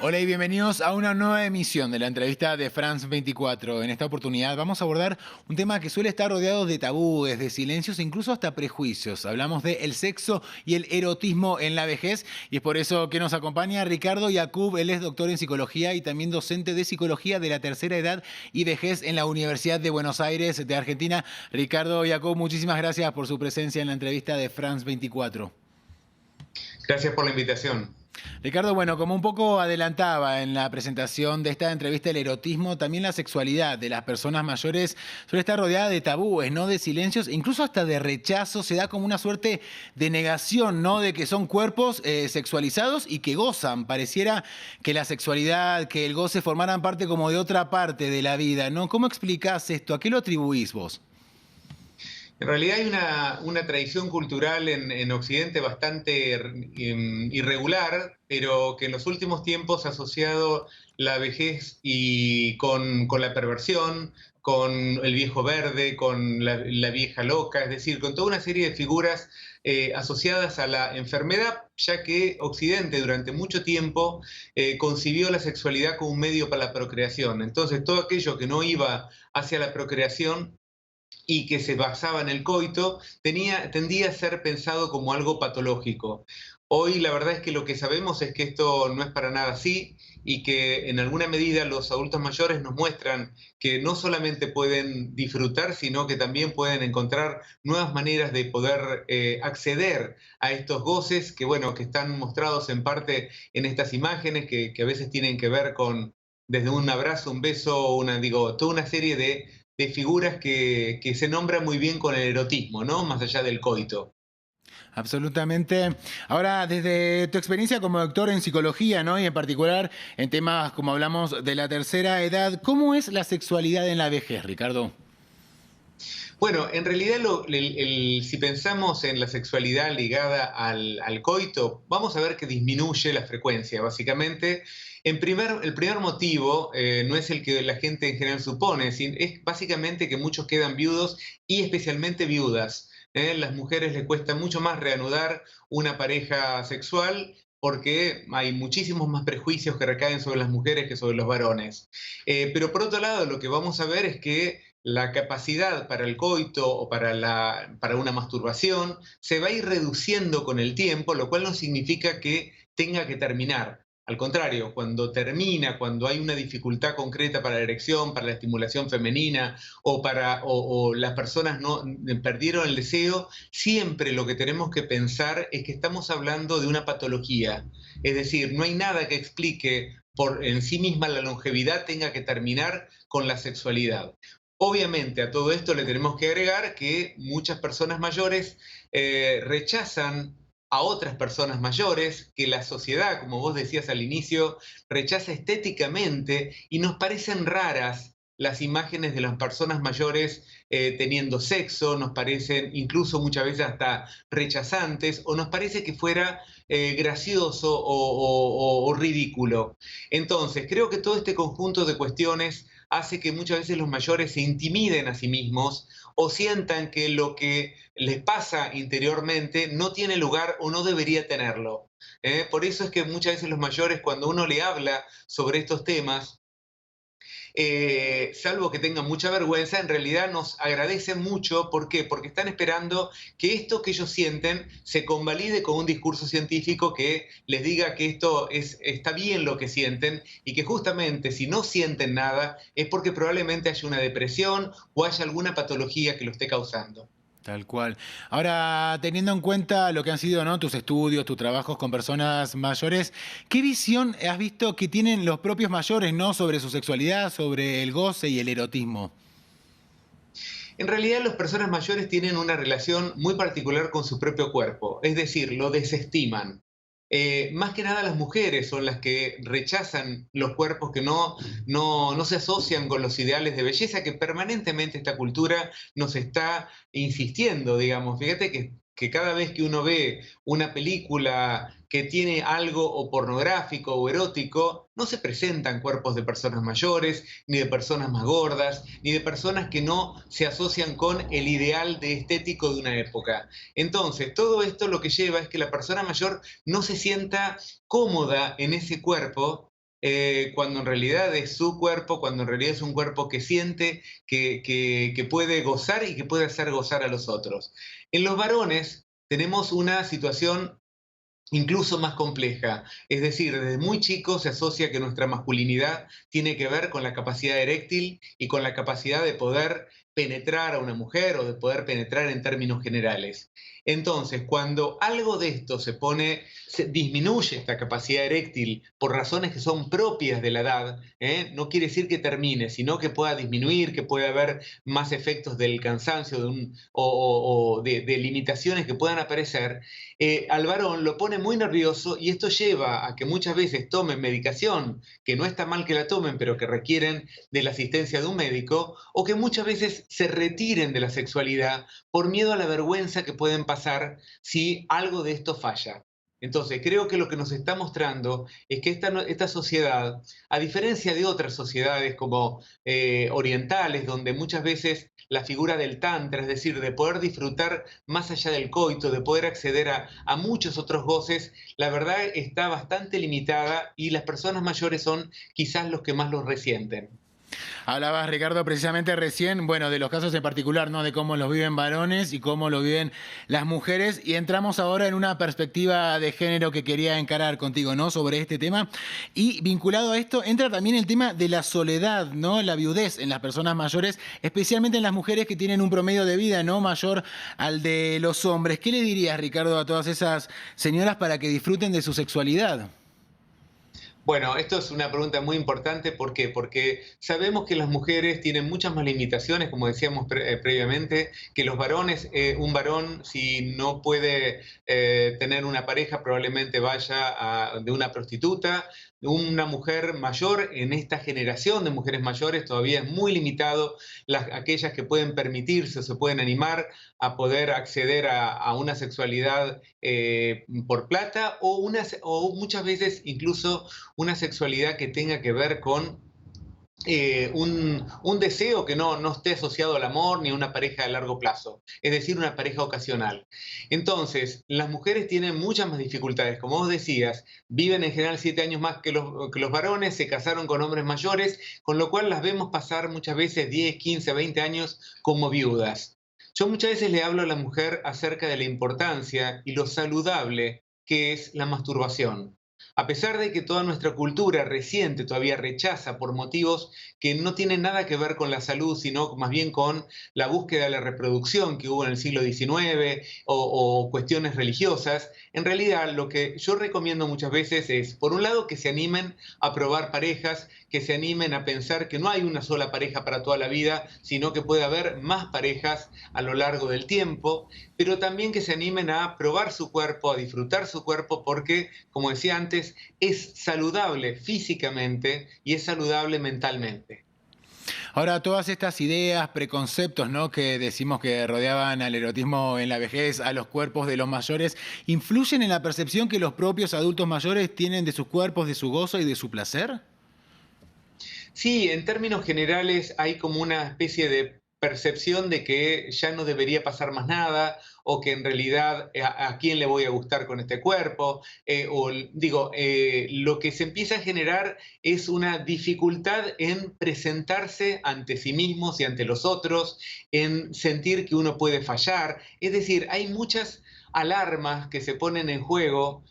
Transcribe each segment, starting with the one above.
Hola y bienvenidos a una nueva emisión de la entrevista de France 24. En esta oportunidad vamos a abordar un tema que suele estar rodeado de tabúes, de silencios e incluso hasta prejuicios. Hablamos de el sexo y el erotismo en la vejez y es por eso que nos acompaña Ricardo Yacoub. Él es doctor en psicología y también docente de psicología de la tercera edad y vejez en la Universidad de Buenos Aires de Argentina. Ricardo Yacoub, muchísimas gracias por su presencia en la entrevista de France 24. Gracias por la invitación. Ricardo, bueno, como un poco adelantaba en la presentación de esta entrevista, el erotismo, también la sexualidad de las personas mayores suele estar rodeada de tabúes, ¿no? De silencios, incluso hasta de rechazo. Se da como una suerte de negación, ¿no? De que son cuerpos sexualizados y que gozan. Pareciera que la sexualidad, que el goce formaran parte como de otra parte de la vida, ¿no? ¿Cómo explicás esto? ¿A qué lo atribuís vos? En realidad hay una tradición cultural en Occidente bastante irregular, pero que en los últimos tiempos ha asociado la vejez y con la perversión, con el viejo verde, con la vieja loca, es decir, con toda una serie de figuras asociadas a la enfermedad, ya que Occidente durante mucho tiempo concibió la sexualidad como un medio para la procreación. Entonces, todo aquello que no iba hacia la procreación y que se basaba en el coito, tendía a ser pensado como algo patológico. Hoy la verdad es que lo que sabemos es que esto no es para nada así y que en alguna medida los adultos mayores nos muestran que no solamente pueden disfrutar, sino que también pueden encontrar nuevas maneras de poder acceder a estos goces que, bueno, que están mostrados en parte en estas imágenes que a veces tienen que ver con desde un abrazo, un beso, toda una serie de figuras que se nombran muy bien con el erotismo, ¿no? Más allá del coito. Absolutamente. Ahora, desde tu experiencia como doctor en psicología, ¿no? Y en particular en temas como hablamos de la tercera edad, ¿cómo es la sexualidad en la vejez, Ricardo? Bueno, en realidad si pensamos en la sexualidad ligada al coito, vamos a ver que disminuye la frecuencia. Básicamente, el primer motivo no es el que la gente en general supone, es básicamente que muchos quedan viudos y especialmente viudas. Las mujeres les cuesta mucho más reanudar una pareja sexual porque hay muchísimos más prejuicios que recaen sobre las mujeres que sobre los varones. Pero por otro lado, lo que vamos a ver es que la capacidad para el coito o para una masturbación se va a ir reduciendo con el tiempo, lo cual no significa que tenga que terminar. Al contrario, cuando termina, cuando hay una dificultad concreta para la erección, para la estimulación femenina o las personas no perdieron el deseo, siempre lo que tenemos que pensar es que estamos hablando de una patología. Es decir, no hay nada que explique por en sí misma la longevidad tenga que terminar con la sexualidad. Obviamente a todo esto le tenemos que agregar que muchas personas mayores rechazan a otras personas mayores, que la sociedad, como vos decías al inicio, rechaza estéticamente y nos parecen raras las imágenes de las personas mayores teniendo sexo, nos parecen incluso muchas veces hasta rechazantes o nos parece que fuera gracioso o ridículo. Entonces, creo que todo este conjunto de cuestiones hace que muchas veces los mayores se intimiden a sí mismos o sientan que lo que les pasa interiormente no tiene lugar o no debería tenerlo. Por eso es que muchas veces los mayores, cuando uno le habla sobre estos temas, salvo que tengan mucha vergüenza, en realidad nos agradecen mucho. ¿Por qué? Porque están esperando que esto que ellos sienten se convalide con un discurso científico que les diga que está bien lo que sienten y que justamente si no sienten nada es porque probablemente haya una depresión o haya alguna patología que lo esté causando. Tal cual. Ahora, teniendo en cuenta lo que han sido, ¿no? Tus estudios, tus trabajos con personas mayores, ¿qué visión has visto que tienen los propios mayores, ¿no? Sobre su sexualidad, sobre el goce y el erotismo. En realidad, las personas mayores tienen una relación muy particular con su propio cuerpo, es decir, lo desestiman. Más que nada las mujeres son las que rechazan los cuerpos que no se asocian con los ideales de belleza que permanentemente esta cultura nos está insistiendo, digamos. Fíjate que cada vez que uno ve una película que tiene algo o pornográfico o erótico, no se presentan cuerpos de personas mayores, ni de personas más gordas, ni de personas que no se asocian con el ideal de estético de una época. Entonces, todo esto lo que lleva es que la persona mayor no se sienta cómoda en ese cuerpo cuando en realidad es su cuerpo, cuando en realidad es un cuerpo que siente, que puede gozar y que puede hacer gozar a los otros. En los varones tenemos una situación incluso más compleja. Es decir, desde muy chico se asocia que nuestra masculinidad tiene que ver con la capacidad eréctil y con la capacidad de poder penetrar a una mujer o de poder penetrar en términos generales. Entonces, cuando algo de esto se disminuye esta capacidad eréctil por razones que son propias de la edad, no quiere decir que termine, sino que pueda disminuir, que pueda haber más efectos del cansancio o de limitaciones que puedan aparecer, al varón lo pone muy nervioso y esto lleva a que muchas veces tomen medicación, que no está mal que la tomen, pero que requieren de la asistencia de un médico, o que muchas veces se retiren de la sexualidad por miedo a la vergüenza que pueden pasar si algo de esto falla. Entonces, creo que lo que nos está mostrando es que esta sociedad, a diferencia de otras sociedades como orientales, donde muchas veces la figura del tantra, es decir, de poder disfrutar más allá del coito, de poder acceder a muchos otros goces, la verdad está bastante limitada y las personas mayores son quizás los que más los resienten. Hablabas, Ricardo, precisamente recién, bueno, de los casos en particular, ¿no? De cómo los viven varones y cómo lo viven las mujeres. Y entramos ahora en una perspectiva de género que quería encarar contigo, ¿no? Sobre este tema. Y vinculado a esto, entra también el tema de la soledad, ¿no? La viudez en las personas mayores, especialmente en las mujeres que tienen un promedio de vida, ¿no? Mayor al de los hombres. ¿Qué le dirías, Ricardo, a todas esas señoras para que disfruten de su sexualidad? Bueno, esto es una pregunta muy importante. ¿Por qué? Porque sabemos que las mujeres tienen muchas más limitaciones, como decíamos previamente, que los varones. Un varón, si no puede tener una pareja, probablemente vaya de una prostituta. Una mujer mayor, en esta generación de mujeres mayores, todavía es muy limitado aquellas que pueden permitirse o se pueden animar a poder acceder a una sexualidad por plata o muchas veces incluso una sexualidad que tenga que ver con un deseo que no esté asociado al amor ni a una pareja a largo plazo, es decir, una pareja ocasional. Entonces, las mujeres tienen muchas más dificultades. Como vos decías, viven en general 7 años más que los varones, se casaron con hombres mayores, con lo cual las vemos pasar muchas veces 10, 15, 20 años como viudas. Yo muchas veces le hablo a la mujer acerca de la importancia y lo saludable que es la masturbación. A pesar de que toda nuestra cultura reciente todavía rechaza por motivos que no tienen nada que ver con la salud, sino más bien con la búsqueda de la reproducción que hubo en el siglo XIX o cuestiones religiosas, en realidad lo que yo recomiendo muchas veces es, por un lado, que se animen a probar parejas, que se animen a pensar que no hay una sola pareja para toda la vida, sino que puede haber más parejas a lo largo del tiempo, pero también que se animen a probar su cuerpo, a disfrutar su cuerpo, porque, como decía antes, es saludable físicamente y es saludable mentalmente. Ahora, todas estas ideas, preconceptos, ¿no? Que decimos que rodeaban al erotismo en la vejez, a los cuerpos de los mayores, ¿influyen en la percepción que los propios adultos mayores tienen de sus cuerpos, de su gozo y de su placer? Sí, en términos generales hay como una especie de percepción de que ya no debería pasar más nada o que en realidad a quién le voy a gustar con este cuerpo. Lo que se empieza a generar es una dificultad en presentarse ante sí mismos y ante los otros, en sentir que uno puede fallar. Es decir, hay muchas alarmas que se ponen en juego,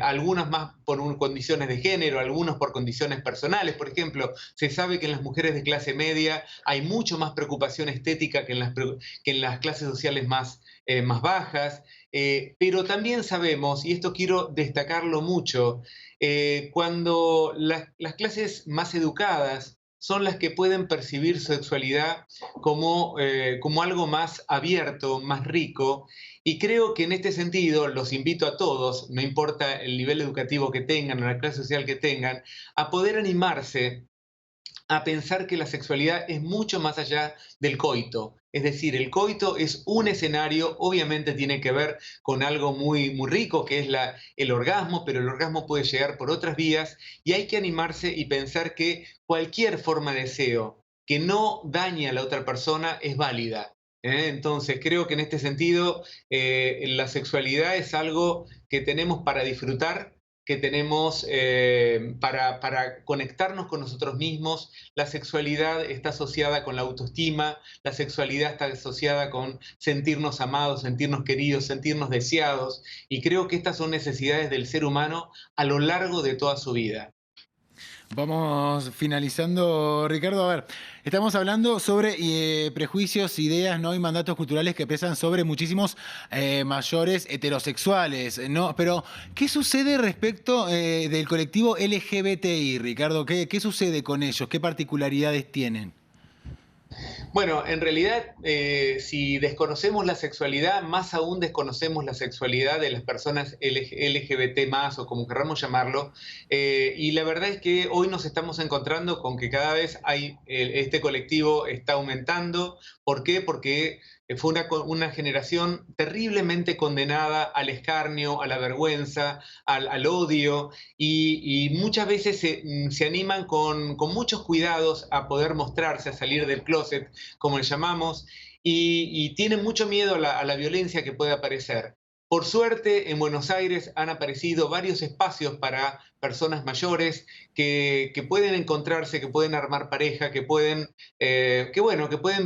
algunas más por condiciones de género, algunos por condiciones personales. Por ejemplo, se sabe que en las mujeres de clase media hay mucho más preocupación estética que en las clases sociales más bajas, pero también sabemos, y esto quiero destacarlo mucho, cuando las clases más educadas son las que pueden percibir su sexualidad como algo más abierto, más rico, y creo que en este sentido los invito a todos, no importa el nivel educativo que tengan o la clase social que tengan, a poder animarse a pensar que la sexualidad es mucho más allá del coito. Es decir, el coito es un escenario, obviamente tiene que ver con algo muy, muy rico, que es el orgasmo, pero el orgasmo puede llegar por otras vías y hay que animarse y pensar que cualquier forma de deseo que no dañe a la otra persona es válida. Entonces, creo que en este sentido, la sexualidad es algo que tenemos para disfrutar, que tenemos para conectarnos con nosotros mismos. La sexualidad está asociada con la autoestima, la sexualidad está asociada con sentirnos amados, sentirnos queridos, sentirnos deseados, y creo que estas son necesidades del ser humano a lo largo de toda su vida. Vamos finalizando, Ricardo. A ver, estamos hablando sobre prejuicios, ideas, ¿no? Y mandatos culturales que pesan sobre muchísimos mayores heterosexuales, ¿no? Pero, ¿qué sucede respecto del colectivo LGBTI, Ricardo? ¿Qué sucede con ellos? ¿Qué particularidades tienen? Bueno, en realidad, si desconocemos la sexualidad, más aún desconocemos la sexualidad de las personas LGBT más o como querramos llamarlo. Y la verdad es que hoy nos estamos encontrando con que cada vez este colectivo está aumentando. ¿Por qué? Porque fue una generación terriblemente condenada al escarnio, a la vergüenza, al odio, y muchas veces se animan con muchos cuidados a poder mostrarse, a salir del closet, como le llamamos, y tienen mucho miedo a la violencia que puede aparecer. Por suerte, en Buenos Aires han aparecido varios espacios para personas mayores que pueden encontrarse, que pueden armar pareja, que pueden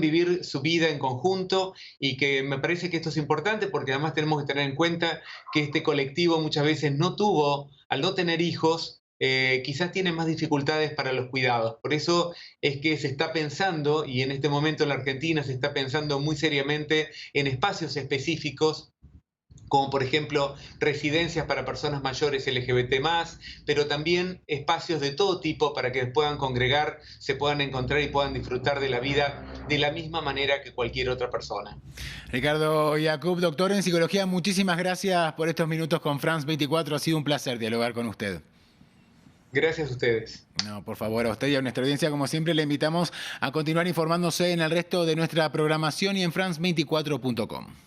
vivir su vida en conjunto, y que me parece que esto es importante porque además tenemos que tener en cuenta que este colectivo muchas veces al no tener hijos, quizás tiene más dificultades para los cuidados. Por eso es que se está pensando, y en este momento en la Argentina se está pensando muy seriamente en espacios específicos, como por ejemplo residencias para personas mayores LGBT+, pero también espacios de todo tipo para que puedan congregar, se puedan encontrar y puedan disfrutar de la vida de la misma manera que cualquier otra persona. Ricardo Yacoub, doctor en psicología, muchísimas gracias por estos minutos con France 24. Ha sido un placer dialogar con usted. Gracias a ustedes. No, por favor, a usted y a nuestra audiencia, como siempre, le invitamos a continuar informándose en el resto de nuestra programación y en france24.com.